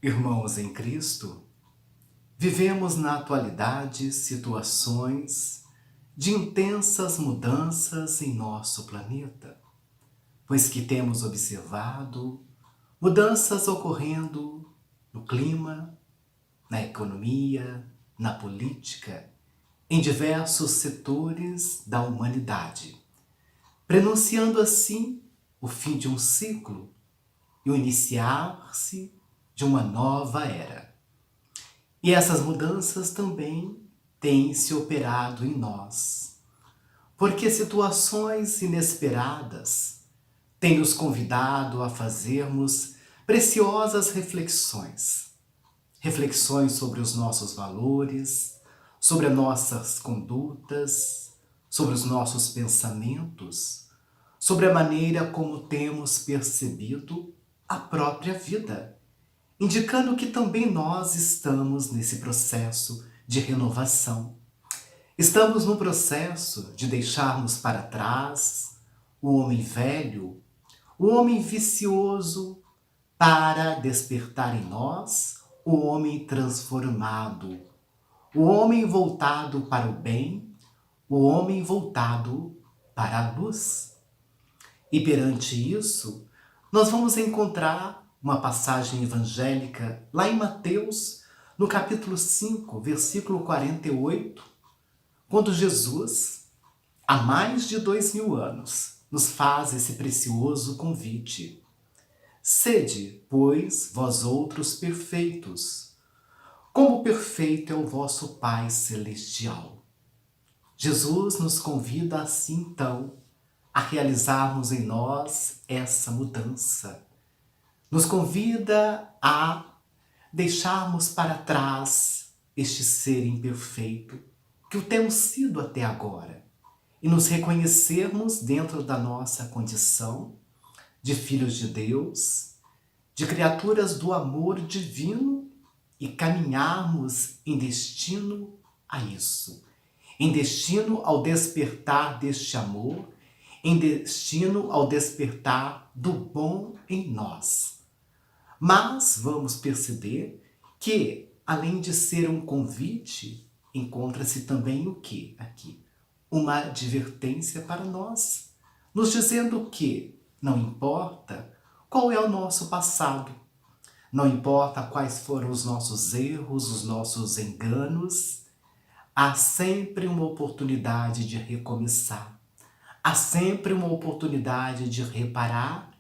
Irmãos em Cristo, vivemos na atualidade situações de intensas mudanças em nosso planeta, pois que temos observado mudanças ocorrendo no clima, na economia, na política, em diversos setores da humanidade, prenunciando assim o fim de um ciclo e o iniciar-se de uma nova era. E essas mudanças também têm se operado em nós, porque situações inesperadas têm nos convidado a fazermos preciosas reflexões. Reflexões sobre os nossos valores, sobre as nossas condutas, sobre os nossos pensamentos, sobre a maneira como temos percebido a própria vida, indicando que também nós estamos nesse processo de renovação. Estamos no processo de deixarmos para trás o homem velho, o homem vicioso, para despertar em nós o homem transformado, o homem voltado para o bem, o homem voltado para a luz. E perante isso, nós vamos encontrar uma passagem evangélica lá em Mateus, no capítulo 5, versículo 48, quando Jesus, há mais de 2000 anos, nos faz esse precioso convite. Sede, pois, vós outros perfeitos, como perfeito é o vosso Pai Celestial. Jesus nos convida assim então a realizarmos em nós essa mudança. Nos convida a deixarmos para trás este ser imperfeito que o temos sido até agora e nos reconhecermos dentro da nossa condição de filhos de Deus, de criaturas do amor divino e caminharmos em destino a isso, em destino ao despertar deste amor, em destino ao despertar do bom em nós. Mas vamos perceber que, além de ser um convite, encontra-se também o que aqui? Uma advertência para nós, nos dizendo que não importa qual é o nosso passado, não importa quais foram os nossos erros, os nossos enganos, há sempre uma oportunidade de recomeçar, há sempre uma oportunidade de reparar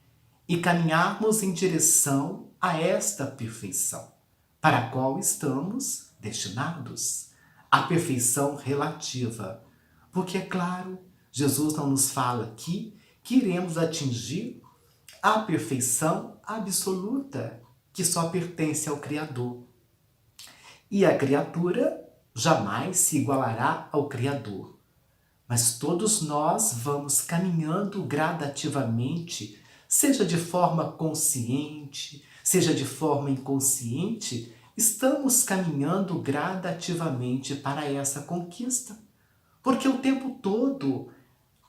e caminharmos em direção a esta perfeição, para a qual estamos destinados, a perfeição relativa. Porque, é claro, Jesus não nos fala aqui que iremos atingir a perfeição absoluta, que só pertence ao Criador. E a criatura jamais se igualará ao Criador. Mas todos nós vamos caminhando gradativamente, seja de forma consciente, seja de forma inconsciente, estamos caminhando gradativamente para essa conquista. Porque o tempo todo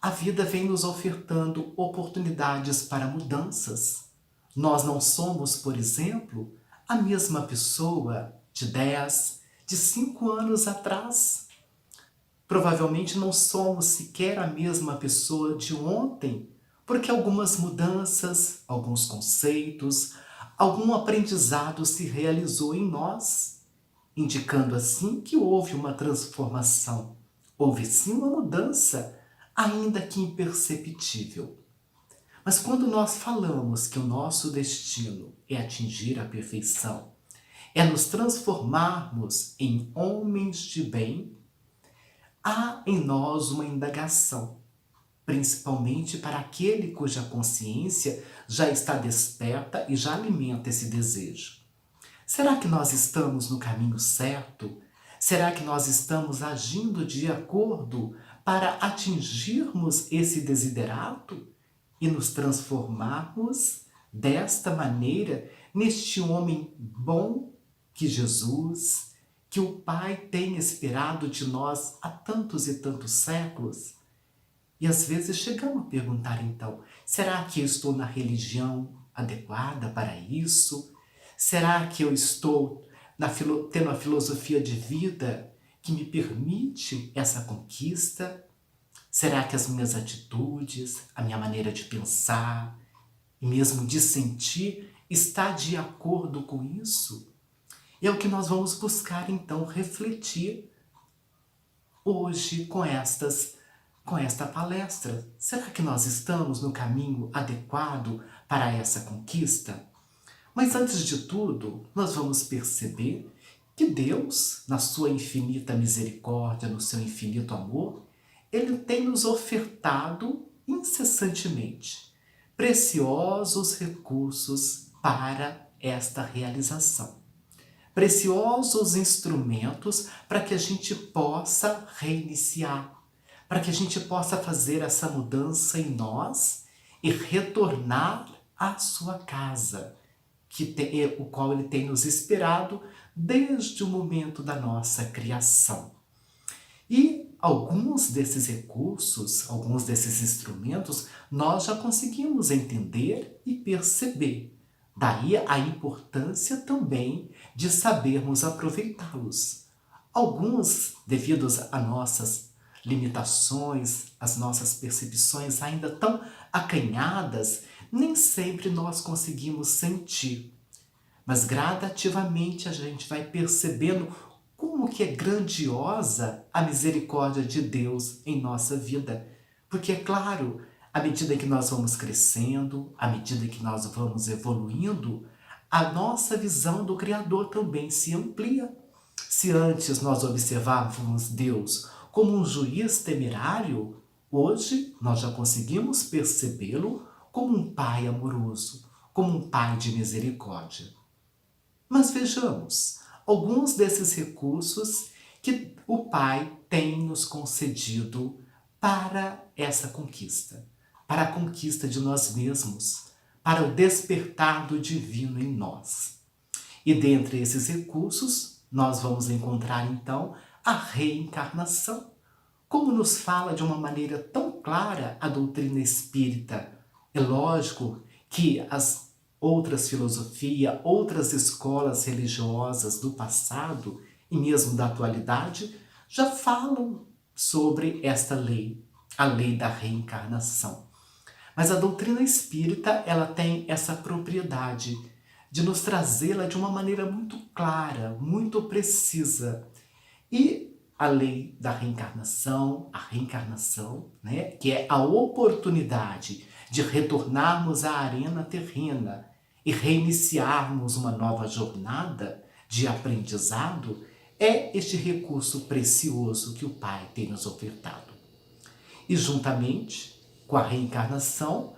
a vida vem nos ofertando oportunidades para mudanças. Nós não somos, por exemplo, a mesma pessoa de 10, de 5 anos atrás. Provavelmente não somos sequer a mesma pessoa de ontem, porque algumas mudanças, alguns conceitos, algum aprendizado se realizou em nós, indicando assim que houve uma transformação, houve sim uma mudança, ainda que imperceptível. Mas quando nós falamos que o nosso destino é atingir a perfeição, é nos transformarmos em homens de bem, há em nós uma indagação, principalmente para aquele cuja consciência já está desperta e já alimenta esse desejo. Será que nós estamos no caminho certo? Será que nós estamos agindo de acordo para atingirmos esse desiderato e nos transformarmos desta maneira neste homem bom que Jesus, que o Pai tem esperado de nós há tantos e tantos séculos? E às vezes chegamos a perguntar então, será que eu estou na religião adequada para isso? Será que eu estou tendo a filosofia de vida que me permite essa conquista? Será que as minhas atitudes, a minha maneira de pensar e mesmo de sentir está de acordo com isso? E é o que nós vamos buscar então refletir hoje com esta palestra. Será que nós estamos no caminho adequado para essa conquista? Mas antes de tudo, nós vamos perceber que Deus, na sua infinita misericórdia, no seu infinito amor, Ele tem nos ofertado incessantemente preciosos recursos para esta realização. Preciosos instrumentos para que a gente possa reiniciar, para que a gente possa fazer essa mudança em nós e retornar à sua casa, o qual Ele tem nos esperado desde o momento da nossa criação. E alguns desses recursos, alguns desses instrumentos, nós já conseguimos entender e perceber. Daí a importância também de sabermos aproveitá-los. Alguns, devido a nossas limitações, as nossas percepções ainda tão acanhadas, nem sempre nós conseguimos sentir. Mas gradativamente a gente vai percebendo como que é grandiosa a misericórdia de Deus em nossa vida. Porque, é claro, à medida que nós vamos crescendo, à medida que nós vamos evoluindo, a nossa visão do Criador também se amplia. Se antes nós observávamos Deus como um juiz temerário, hoje nós já conseguimos percebê-lo como um Pai amoroso, como um Pai de misericórdia. Mas vejamos alguns desses recursos que o Pai tem nos concedido para essa conquista, para a conquista de nós mesmos, para o despertar do divino em nós. E dentre esses recursos, nós vamos encontrar então a reencarnação, como nos fala de uma maneira tão clara a doutrina espírita. É lógico que as outras filosofias, outras escolas religiosas do passado e mesmo da atualidade já falam sobre esta lei, a lei da reencarnação. Mas a doutrina espírita, ela tem essa propriedade de nos trazê-la de uma maneira muito clara, muito precisa. E a lei da reencarnação, a reencarnação, né, que é a oportunidade de retornarmos à arena terrena e reiniciarmos uma nova jornada de aprendizado, é este recurso precioso que o Pai tem nos ofertado. E juntamente com a reencarnação,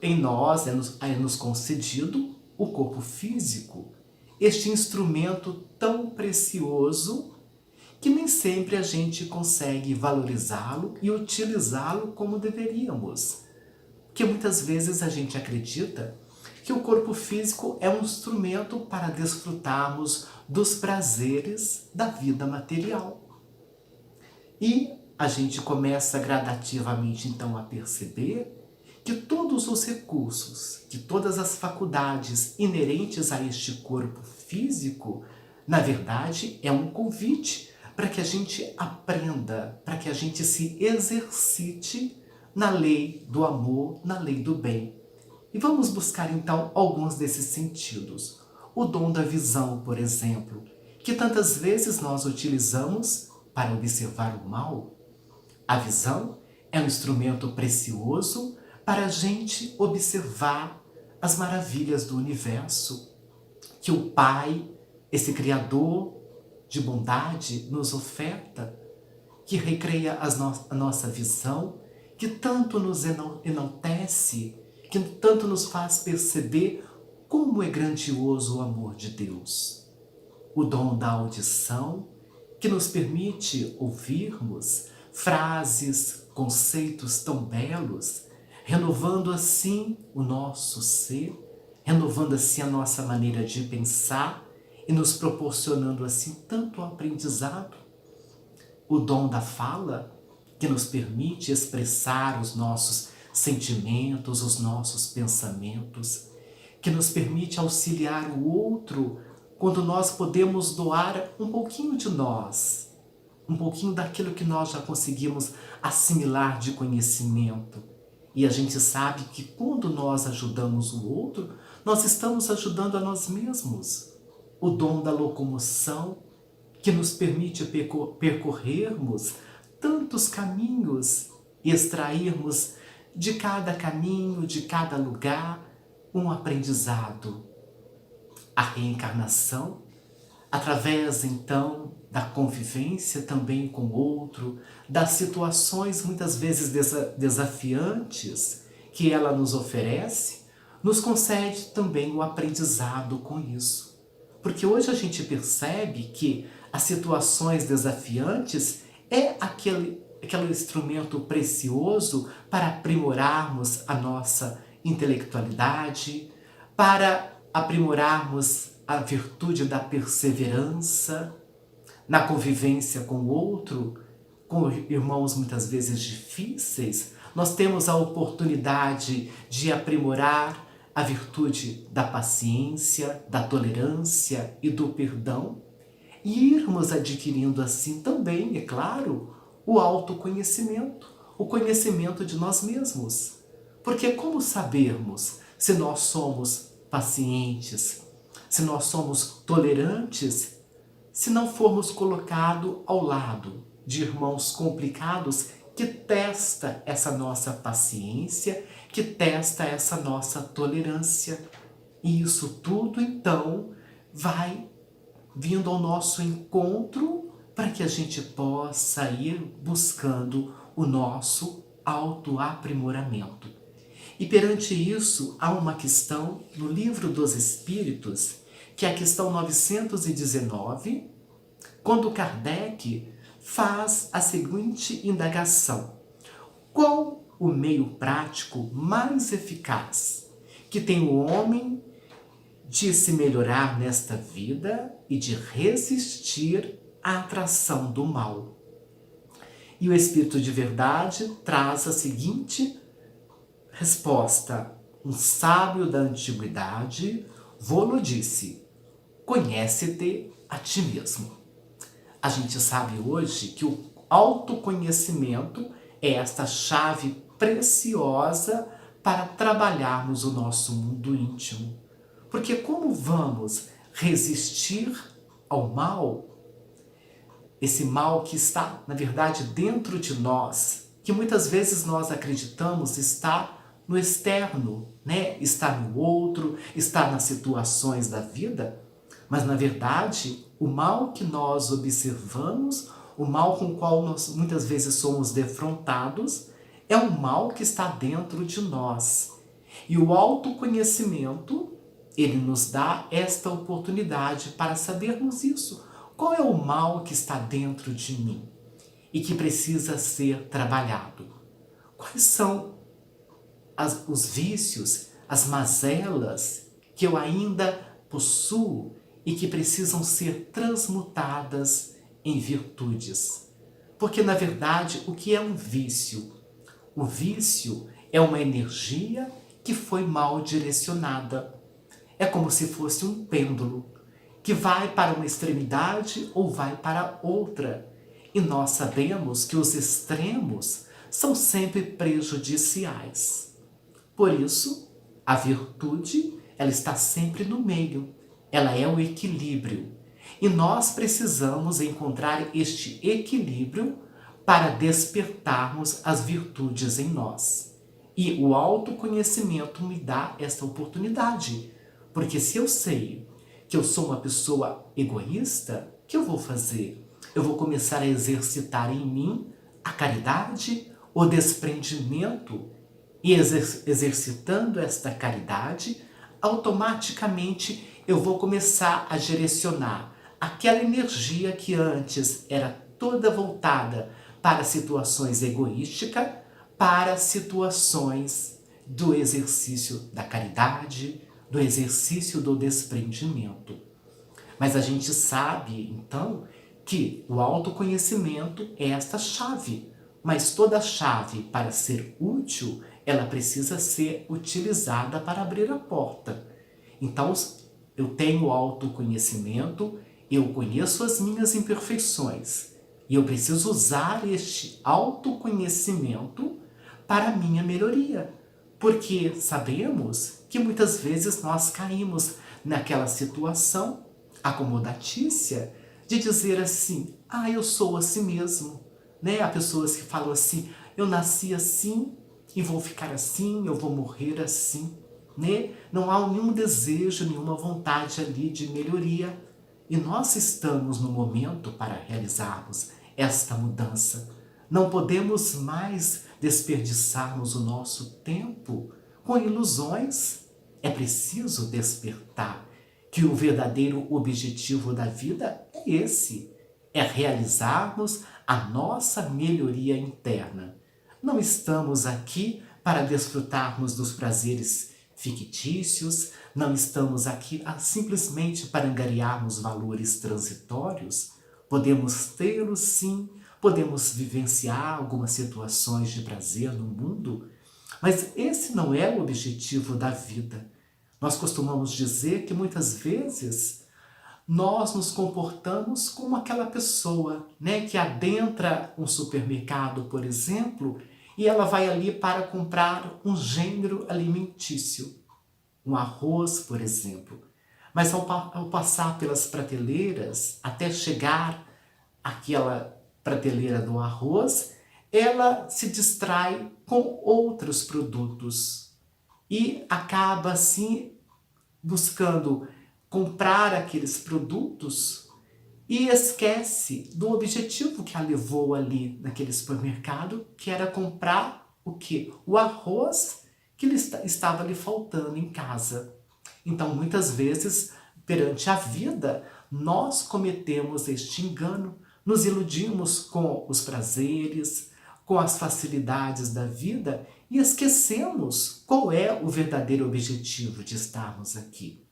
em nós é nos concedido o corpo físico, este instrumento tão precioso que nem sempre a gente consegue valorizá-lo e utilizá-lo como deveríamos. Porque muitas vezes a gente acredita que o corpo físico é um instrumento para desfrutarmos dos prazeres da vida material. E a gente começa gradativamente então a perceber que todos os recursos, que todas as faculdades inerentes a este corpo físico, na verdade é um convite para que a gente aprenda, para que a gente se exercite na lei do amor, na lei do bem. E vamos buscar então alguns desses sentidos. O dom da visão, por exemplo, que tantas vezes nós utilizamos para observar o mal. A visão é um instrumento precioso para a gente observar as maravilhas do universo que o Pai, esse Criador de bondade, nos oferta, que recreia a nossa visão, que tanto nos enaltece, que tanto nos faz perceber como é grandioso o amor de Deus. O dom da audição, que nos permite ouvirmos frases, conceitos tão belos, renovando assim o nosso ser, renovando assim a nossa maneira de pensar e nos proporcionando assim tanto aprendizado. O dom da fala, que nos permite expressar os nossos sentimentos, os nossos pensamentos, que nos permite auxiliar o outro quando nós podemos doar um pouquinho de nós, um pouquinho daquilo que nós já conseguimos assimilar de conhecimento. E a gente sabe que quando nós ajudamos o outro, nós estamos ajudando a nós mesmos. O dom da locomoção, que nos permite percorrermos tantos caminhos e extrairmos de cada caminho, de cada lugar, um aprendizado. A reencarnação, através então da convivência também com o outro, das situações muitas vezes desafiantes que ela nos oferece, nos concede também o aprendizado com isso. Porque hoje a gente percebe que as situações desafiantes é aquele instrumento precioso para aprimorarmos a nossa intelectualidade, para aprimorarmos a virtude da perseverança na convivência com o outro, com irmãos muitas vezes difíceis. Nós temos a oportunidade de aprimorar a virtude da paciência, da tolerância e do perdão, e irmos adquirindo assim também, é claro, o autoconhecimento, o conhecimento de nós mesmos. Porque como sabermos se nós somos pacientes, se nós somos tolerantes, se não formos colocados ao lado de irmãos complicados que testa essa nossa paciência, que testa essa nossa tolerância. E isso tudo, então, vai vindo ao nosso encontro para que a gente possa ir buscando o nosso autoaprimoramento. E perante isso, há uma questão no Livro dos Espíritos, que é a questão 919, quando Kardec faz a seguinte indagação: qual o meio prático mais eficaz que tem o homem de se melhorar nesta vida e de resistir à atração do mal? E o Espírito de Verdade traz a seguinte resposta: um sábio da antiguidade vô-lo disse, conhece-te a ti mesmo. A gente sabe hoje que o autoconhecimento é esta chave preciosa para trabalharmos o nosso mundo íntimo. Porque como vamos resistir ao mal, esse mal que está, na verdade, dentro de nós, que muitas vezes nós acreditamos está no externo, né? Está no outro, está nas situações da vida, mas na verdade o mal que nós observamos, o mal com o qual nós muitas vezes somos defrontados, é um mal que está dentro de nós. E o autoconhecimento, ele nos dá esta oportunidade para sabermos isso. Qual é o mal que está dentro de mim e que precisa ser trabalhado? Quais são os vícios, as mazelas que eu ainda possuo e que precisam ser transmutadas em virtudes? Porque, na verdade, o que é um vício? O vício é uma energia que foi mal direcionada. É como se fosse um pêndulo que vai para uma extremidade ou vai para outra. E nós sabemos que os extremos são sempre prejudiciais. Por isso, a virtude, ela está sempre no meio. Ela é o equilíbrio. E nós precisamos encontrar este equilíbrio para despertarmos as virtudes em nós. E o autoconhecimento me dá esta oportunidade. Porque se eu sei que eu sou uma pessoa egoísta, o que eu vou fazer? Eu vou começar a exercitar em mim a caridade, o desprendimento, e exercitando esta caridade, automaticamente eu vou começar a direcionar aquela energia que antes era toda voltada para situações egoísticas, para situações do exercício da caridade, do exercício do desprendimento. Mas a gente sabe, então, que o autoconhecimento é esta chave. Mas toda chave, para ser útil, ela precisa ser utilizada para abrir a porta. Então, eu tenho autoconhecimento, eu conheço as minhas imperfeições. E eu preciso usar este autoconhecimento para a minha melhoria. Porque sabemos que muitas vezes nós caímos naquela situação acomodatícia de dizer assim, eu sou assim mesmo. Né? Há pessoas que falam assim, eu nasci assim e vou ficar assim, eu vou morrer assim. Né? Não há nenhum desejo, nenhuma vontade ali de melhoria. E nós estamos no momento para realizarmos esta mudança. Não podemos mais desperdiçarmos o nosso tempo com ilusões. É preciso despertar que o verdadeiro objetivo da vida é esse, é realizarmos a nossa melhoria interna. Não estamos aqui para desfrutarmos dos prazeres fictícios, não estamos aqui simplesmente para angariarmos valores transitórios. Podemos tê-los sim, podemos vivenciar algumas situações de prazer no mundo, mas esse não é o objetivo da vida. Nós costumamos dizer que muitas vezes nós nos comportamos como aquela pessoa, né, que adentra um supermercado, por exemplo, e ela vai ali para comprar um gênero alimentício, um arroz, por exemplo. Mas ao passar pelas prateleiras, até chegar àquela prateleira do arroz, ela se distrai com outros produtos e acaba assim buscando comprar aqueles produtos e esquece do objetivo que a levou ali naquele supermercado, que era comprar o quê? O arroz que lhe estava lhe faltando em casa. Então, muitas vezes, perante a vida, nós cometemos este engano, nos iludimos com os prazeres, com as facilidades da vida e esquecemos qual é o verdadeiro objetivo de estarmos aqui,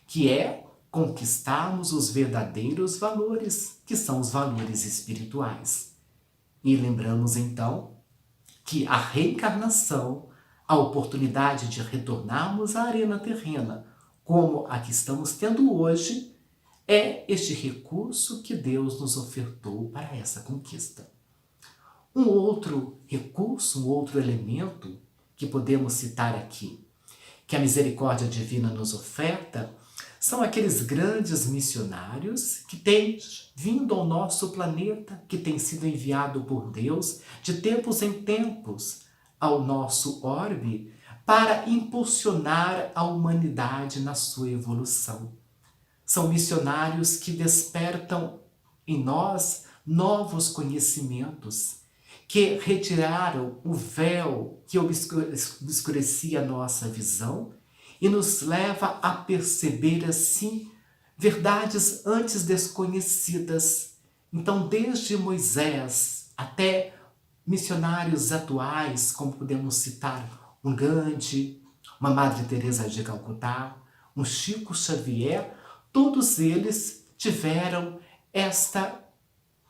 que é conquistarmos os verdadeiros valores, que são os valores espirituais. E lembramos então que a reencarnação, a oportunidade de retornarmos à arena terrena, como a que estamos tendo hoje, é este recurso que Deus nos ofertou para essa conquista. Um outro recurso, um outro elemento que podemos citar aqui, que a misericórdia divina nos oferta, são aqueles grandes missionários que têm vindo ao nosso planeta, que têm sido enviado por Deus de tempos em tempos ao nosso orbe para impulsionar a humanidade na sua evolução. São missionários que despertam em nós novos conhecimentos, que retiraram o véu que obscurecia a nossa visão e nos leva a perceber assim verdades antes desconhecidas. Então, desde Moisés até missionários atuais, como podemos citar um Gandhi, uma Madre Teresa de Calcutá, um Chico Xavier, todos eles tiveram esta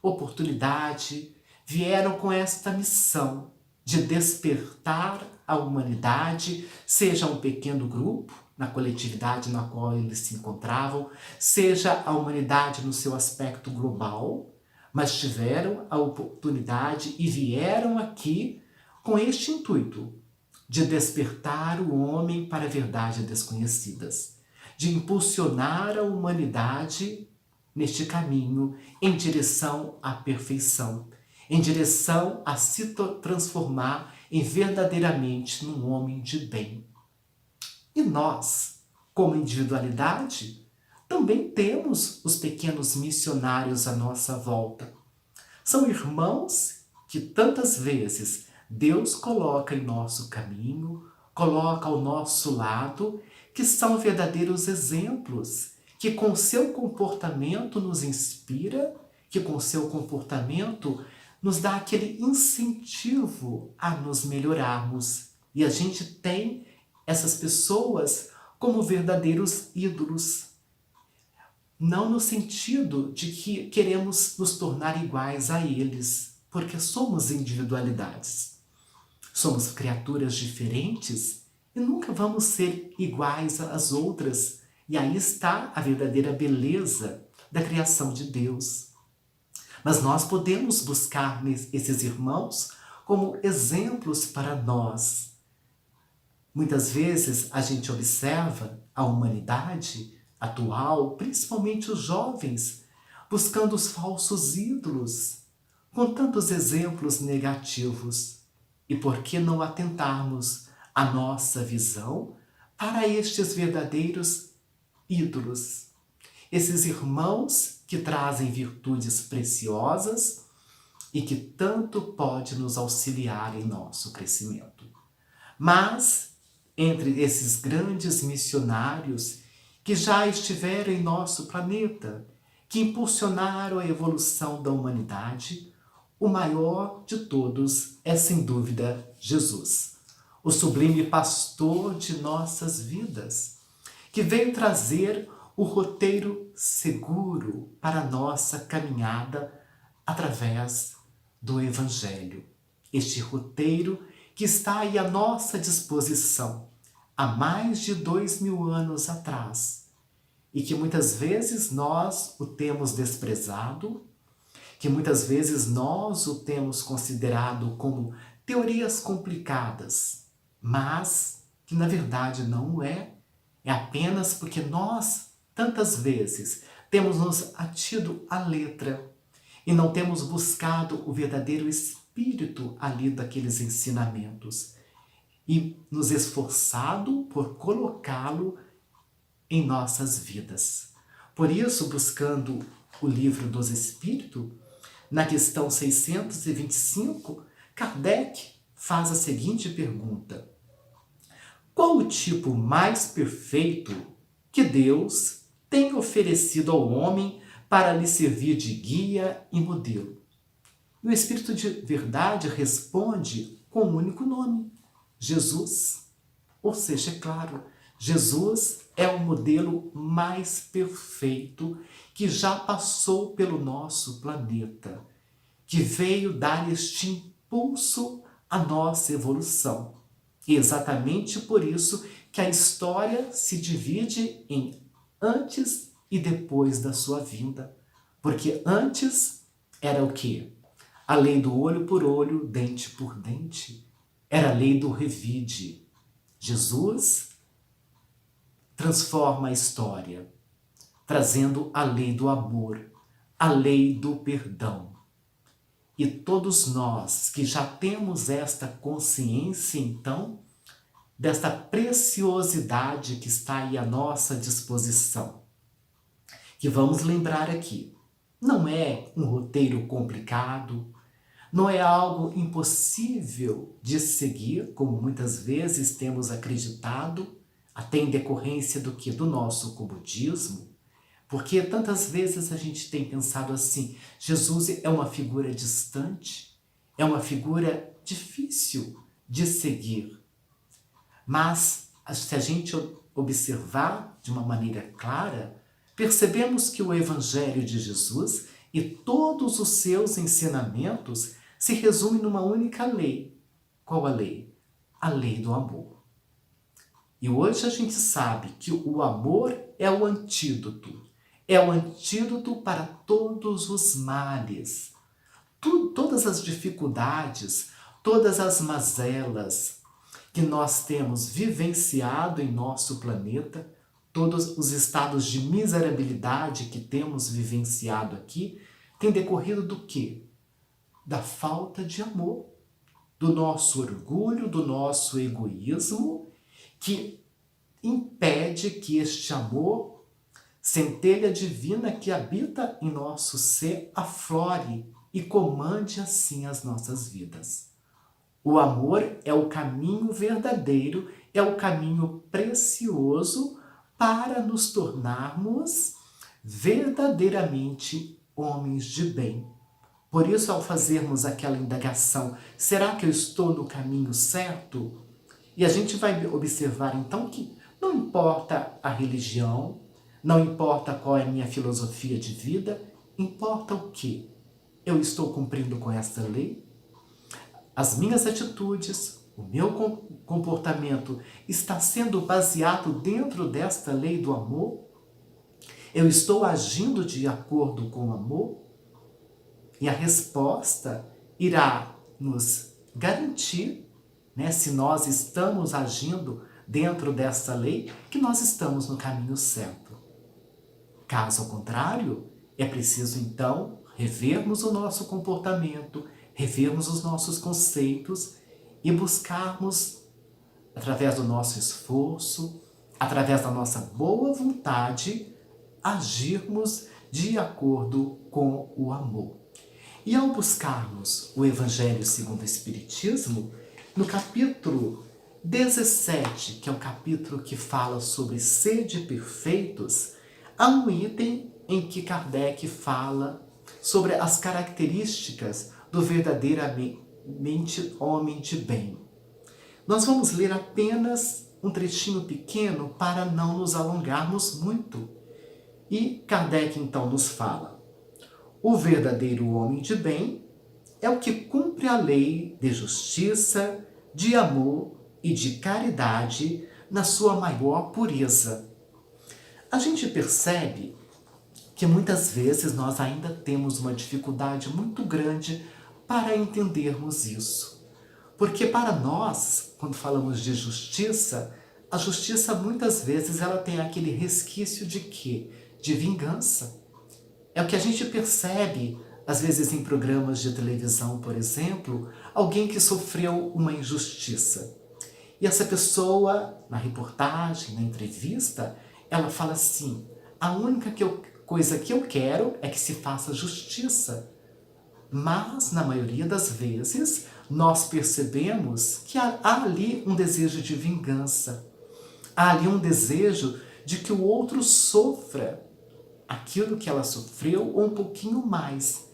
oportunidade, vieram com esta missão de despertar a humanidade, seja um pequeno grupo, na coletividade na qual eles se encontravam, seja a humanidade no seu aspecto global, mas tiveram a oportunidade e vieram aqui com este intuito de despertar o homem para verdades desconhecidas, de impulsionar a humanidade neste caminho em direção à perfeição, em direção a se transformar em verdadeiramente num homem de bem. E nós, como individualidade, também temos os pequenos missionários à nossa volta. São irmãos que tantas vezes Deus coloca em nosso caminho, coloca ao nosso lado, que são verdadeiros exemplos, que com seu comportamento nos inspira, que com seu comportamento nos dá aquele incentivo a nos melhorarmos. E a gente tem essas pessoas como verdadeiros ídolos. Não no sentido de que queremos nos tornar iguais a eles, porque somos individualidades. Somos criaturas diferentes e nunca vamos ser iguais às outras. E aí está a verdadeira beleza da criação de Deus. Mas nós podemos buscar esses irmãos como exemplos para nós. Muitas vezes a gente observa a humanidade atual, principalmente os jovens, buscando os falsos ídolos, com tantos exemplos negativos. E por que não atentarmos a nossa visão para estes verdadeiros ídolos? Esses irmãos que trazem virtudes preciosas e que tanto pode nos auxiliar em nosso crescimento. Mas, entre esses grandes missionários que já estiveram em nosso planeta, que impulsionaram a evolução da humanidade, o maior de todos é, sem dúvida, Jesus, o sublime pastor de nossas vidas, que veio trazer o roteiro seguro para a nossa caminhada através do Evangelho. Este roteiro que está aí à nossa disposição há mais de 2000 anos atrás e que muitas vezes nós o temos desprezado, que muitas vezes nós o temos considerado como teorias complicadas, mas que na verdade não é. É apenas porque nós, tantas vezes, temos nos atido à letra e não temos buscado o verdadeiro espírito ali daqueles ensinamentos e nos esforçado por colocá-lo em nossas vidas. Por isso, buscando o Livro dos Espíritos, na questão 625, Kardec faz a seguinte pergunta: qual o tipo mais perfeito que Deus tem oferecido ao homem para lhe servir de guia e modelo? E o Espírito de Verdade responde com um único nome: Jesus. Ou seja, é claro, Jesus é o modelo mais perfeito que já passou pelo nosso planeta, que veio dar este impulso à nossa evolução. E exatamente por isso que a história se divide em antes e depois da sua vinda. Porque antes era o quê? A lei do olho por olho, dente por dente. Era a lei do revide. Jesus transforma a história, trazendo a lei do amor, a lei do perdão. E todos nós que já temos esta consciência, então, desta preciosidade que está aí à nossa disposição, que vamos lembrar aqui, não é um roteiro complicado, não é algo impossível de seguir, como muitas vezes temos acreditado, até em decorrência do que? Do nosso comodismo. Porque tantas vezes a gente tem pensado assim, Jesus é uma figura distante, é uma figura difícil de seguir. Mas se a gente observar de uma maneira clara, percebemos que o Evangelho de Jesus e todos os seus ensinamentos se resumem numa única lei. Qual a lei? A lei do amor. E hoje a gente sabe que o amor é o antídoto. É o antídoto para todos os males. Todas as dificuldades, todas as mazelas que nós temos vivenciado em nosso planeta, todos os estados de miserabilidade que temos vivenciado aqui, tem decorrido do quê? Da falta de amor, do nosso orgulho, do nosso egoísmo, que impede que este amor, centelha divina que habita em nosso ser, aflore e comande assim as nossas vidas. O amor é o caminho verdadeiro, é o caminho precioso para nos tornarmos verdadeiramente homens de bem. Por isso, ao fazermos aquela indagação, será que eu estou no caminho certo? E a gente vai observar então que não importa a religião, não importa qual é a minha filosofia de vida, importa o que? Eu estou cumprindo com esta lei? As minhas atitudes, o meu comportamento está sendo baseado dentro desta lei do amor? Eu estou agindo de acordo com o amor? E a resposta irá nos garantir, né, se nós estamos agindo dentro desta lei, que nós estamos no caminho certo. Caso ao contrário, é preciso então revermos o nosso comportamento, revermos os nossos conceitos e buscarmos, através do nosso esforço, através da nossa boa vontade, agirmos de acordo com o amor. E ao buscarmos o Evangelho segundo o Espiritismo, no capítulo 17, que é o capítulo que fala sobre sede perfeitos, há um item em que Kardec fala sobre as características do verdadeiramente homem de bem. Nós vamos ler apenas um trechinho pequeno para não nos alongarmos muito. E Kardec então nos fala: o verdadeiro homem de bem é o que cumpre a lei de justiça, de amor e de caridade na sua maior pureza. A gente percebe que muitas vezes nós ainda temos uma dificuldade muito grande para entendermos isso. Porque para nós, quando falamos de justiça, a justiça muitas vezes ela tem aquele resquício de quê? De vingança. É o que a gente percebe, às vezes em programas de televisão, por exemplo, alguém que sofreu uma injustiça. E essa pessoa, na reportagem, na entrevista, ela fala assim: a única coisa que eu quero é que se faça justiça. Mas, na maioria das vezes, nós percebemos que há ali um desejo de vingança. Há ali um desejo de que o outro sofra aquilo que ela sofreu ou um pouquinho mais.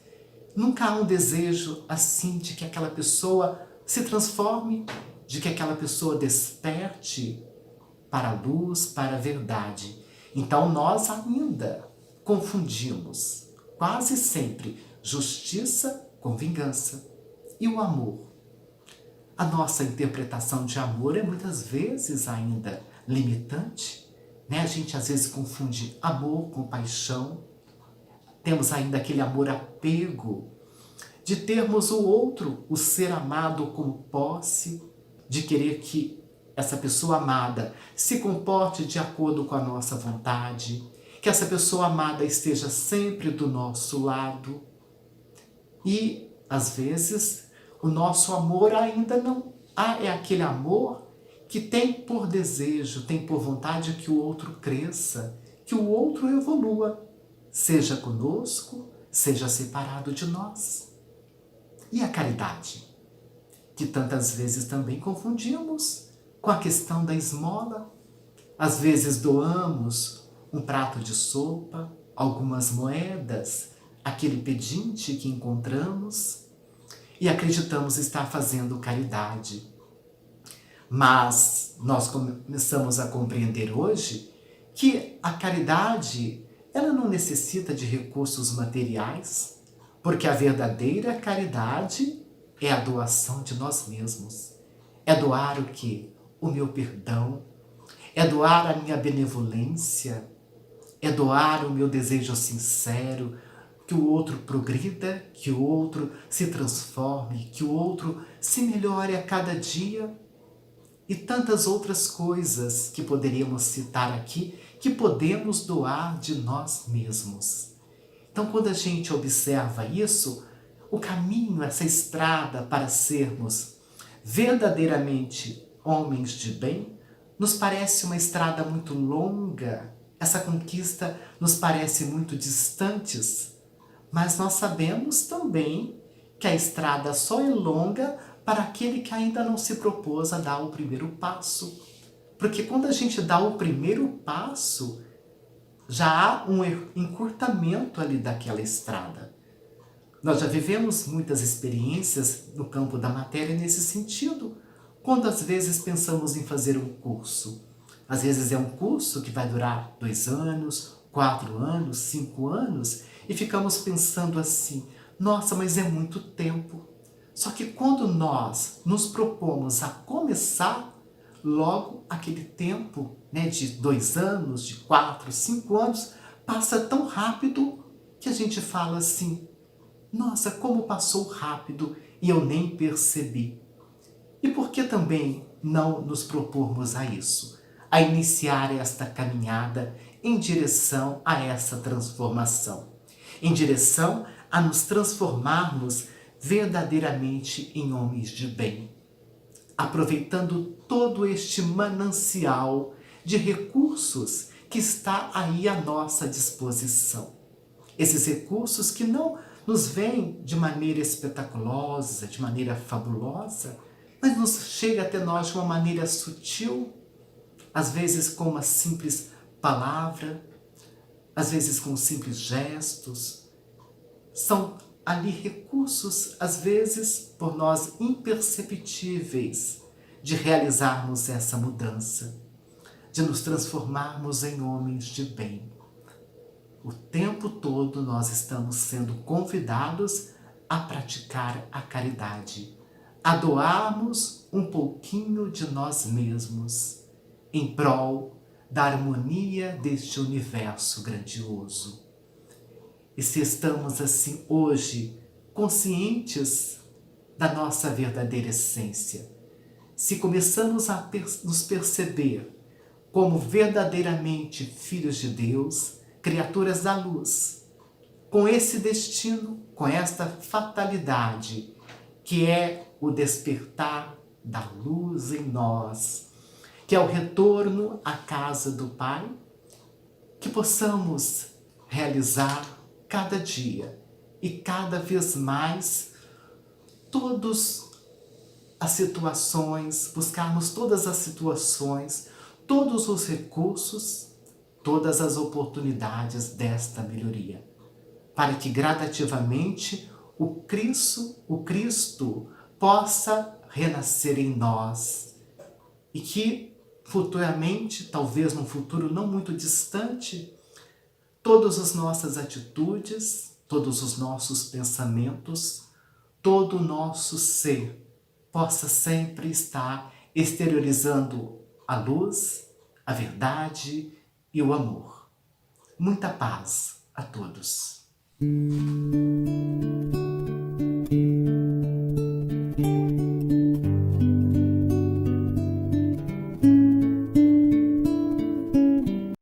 Nunca há um desejo assim de que aquela pessoa se transforme, de que aquela pessoa desperte para a luz, para a verdade. Então nós ainda confundimos quase sempre justiça com vingança. E o amor? A nossa interpretação de amor é muitas vezes ainda limitante, né? A gente às vezes confunde amor com paixão. Temos ainda aquele amor apego, de termos o outro, o ser amado, como posse, de querer que essa pessoa amada se comporte de acordo com a nossa vontade, que essa pessoa amada esteja sempre do nosso lado. E, às vezes, o nosso amor ainda não é aquele amor que tem por desejo, tem por vontade que o outro cresça, que o outro evolua, seja conosco, seja separado de nós. E a caridade, que tantas vezes também confundimos com a questão da esmola. Às vezes doamos um prato de sopa, algumas moedas, aquele pedinte que encontramos e acreditamos estar fazendo caridade. Mas nós começamos a compreender hoje que a caridade ela não necessita de recursos materiais, porque a verdadeira caridade é a doação de nós mesmos. É doar o quê? O meu perdão. É doar a minha benevolência. É doar o meu desejo sincero, que o outro progrida, que o outro se transforme, que o outro se melhore a cada dia. E tantas outras coisas que poderíamos citar aqui, que podemos doar de nós mesmos. Então, quando a gente observa isso, o caminho, essa estrada para sermos verdadeiramente homens de bem, nos parece uma estrada muito longa. Essa conquista nos parece muito distantes, mas nós sabemos também que a estrada só é longa para aquele que ainda não se propôs a dar o primeiro passo. Porque quando a gente dá o primeiro passo, já há um encurtamento ali daquela estrada. Nós já vivemos muitas experiências no campo da matéria nesse sentido, quando às vezes pensamos em fazer um curso. Às vezes é um curso que vai durar 2 anos, 4 anos, 5 anos, e ficamos pensando assim, nossa, mas é muito tempo. Só que quando nós nos propomos a começar, logo aquele tempo, né, de 2 anos, de 4, 5 anos, passa tão rápido que a gente fala assim, nossa, como passou rápido e eu nem percebi. E por que também não nos propormos a isso? A iniciar esta caminhada em direção a essa transformação. Em direção a nos transformarmos verdadeiramente em homens de bem. Aproveitando todo este manancial de recursos que está aí à nossa disposição. Esses recursos que não nos vêm de maneira espetaculosa, de maneira fabulosa, mas nos chega até nós de uma maneira sutil, às vezes com uma simples palavra, às vezes com simples gestos. São ali recursos, às vezes, por nós imperceptíveis, de realizarmos essa mudança, de nos transformarmos em homens de bem. O tempo todo nós estamos sendo convidados a praticar a caridade, a doarmos um pouquinho de nós mesmos em prol da harmonia deste universo grandioso. E se estamos assim hoje conscientes da nossa verdadeira essência, se começamos a nos perceber como verdadeiramente filhos de Deus, criaturas da luz, com esse destino, com esta fatalidade, que é o despertar da luz em nós, que é o retorno à casa do Pai, que possamos realizar cada dia e cada vez mais todas as situações, buscarmos todas as situações, todos os recursos, todas as oportunidades desta melhoria, para que gradativamente o Cristo possa renascer em nós e que futuramente, talvez num futuro não muito distante, todas as nossas atitudes, todos os nossos pensamentos, todo o nosso ser possa sempre estar exteriorizando a luz, a verdade e o amor. Muita paz a todos.